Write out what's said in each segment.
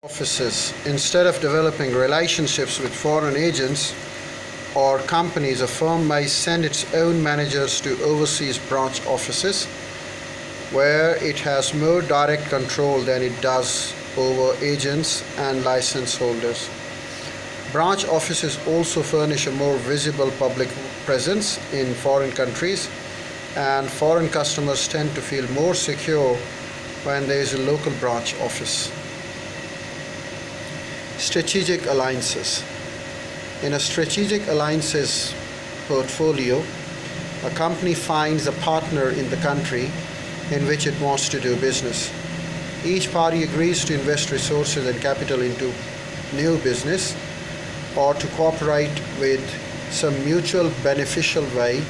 offices. Instead of developing relationships with foreign agents or companies, a firm may send its own managers to overseas branch offices where it has more direct control than it does over agents and license holders. Branch offices also furnish a more visible public presence in foreign countries, and foreign customers tend to feel more secure when there is a local branch office. Strategic alliances. In a strategic alliances portfolio, a company finds a partner in the country in which it wants to do business. Each party agrees to invest resources and capital into new business or to cooperate with some mutual beneficial way.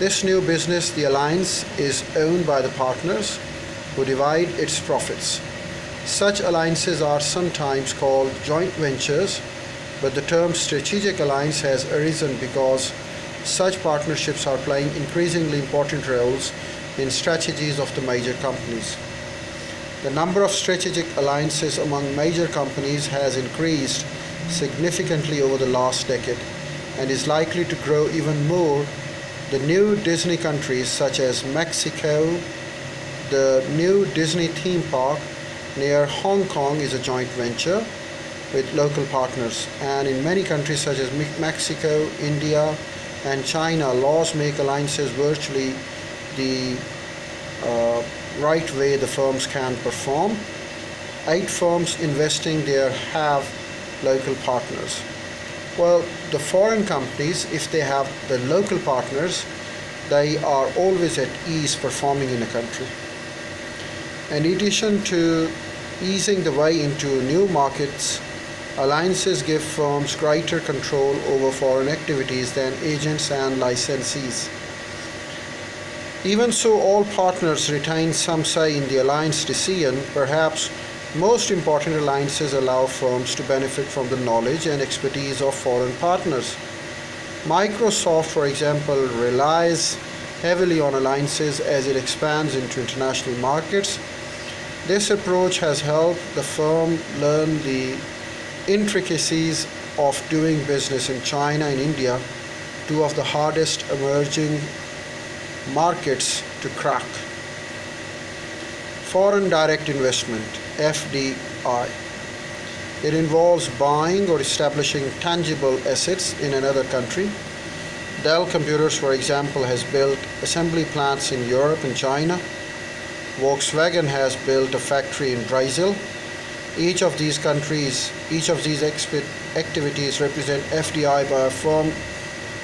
This new business, the alliance, is owned by the partners who divide its profits. Such alliances are sometimes called joint ventures, but the term strategic alliance has arisen because such partnerships are playing increasingly important roles in strategies of the major companies. The number of strategic alliances among major companies has increased significantly over the last decade and is likely to grow even more. The new Disney countries such as Mexico, the new Disney theme park near Hong Kong is a joint venture with local partners, and in many countries such as Mexico, India, and China, laws make alliances virtually the right way the firms can perform. 8 firms investing there have local partners. Well, the foreign companies, if they have the local partners, they are always at ease performing in a country. In addition to easing the way into new markets, alliances give firms greater control over foreign activities than agents and licensees. Even so, all partners retain some say in the alliance decision. Perhaps most important, alliances allow firms to benefit from the knowledge and expertise of foreign partners. Microsoft, for example, relies heavily on alliances as it expands into international markets. This approach has helped the firm learn the intricacies of doing business in China and India, two of the hardest emerging markets to crack. Foreign direct investment, FDI. It involves buying or establishing tangible assets in another country. Dell Computers, for example, has built assembly plants in Europe and China. Volkswagen has built a factory in Brazil. Each of these activities represent FDI by a firm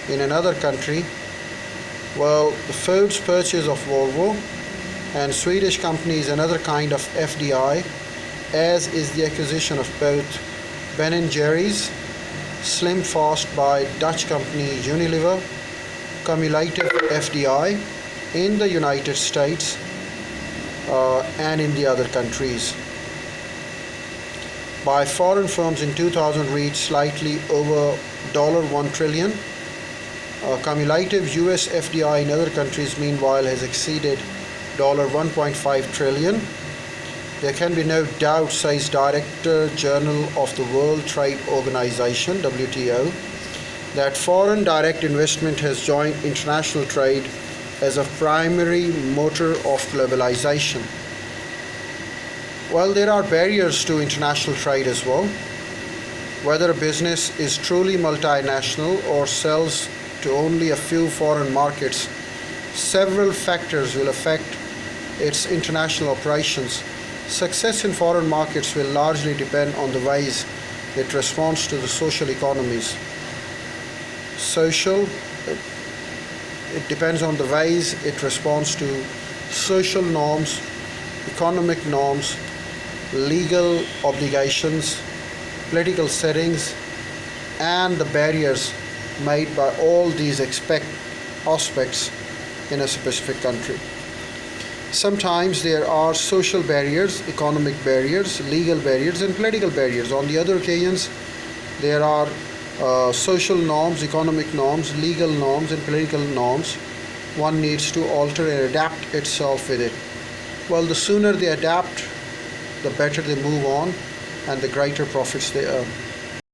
in another country. Well, the Ford's purchase of Volvo and Swedish company is another kind of FDI, as is the acquisition of both Ben & Jerry's, Slim Fast by Dutch company Unilever, cumulative FDI in the United States and in the other countries by foreign firms in 2000 reached slightly over $1 trillion. Cumulative US FDI in other countries meanwhile has exceeded $1.5 trillion. There can be no doubt, says Director General of the World Trade Organization (WTO), that foreign direct investment has joined international trade as a primary motor of globalization. Well, there are barriers to international trade as well. Whether a business is truly multinational or sells to only a few foreign markets, several factors will affect its international operations. Success in foreign markets will largely depend on the ways it responds to the social economies. It depends on the ways it responds to social norms, economic norms, legal obligations, political settings, and the barriers made by all these aspects in a specific country. Sometimes there are social barriers, economic barriers, legal barriers, and political barriers. On the other occasions, there are social norms, economic norms, legal norms, and political norms. One needs to alter and adapt itself with it. Well, the sooner they adapt, the better they move on, and the greater profits they earn.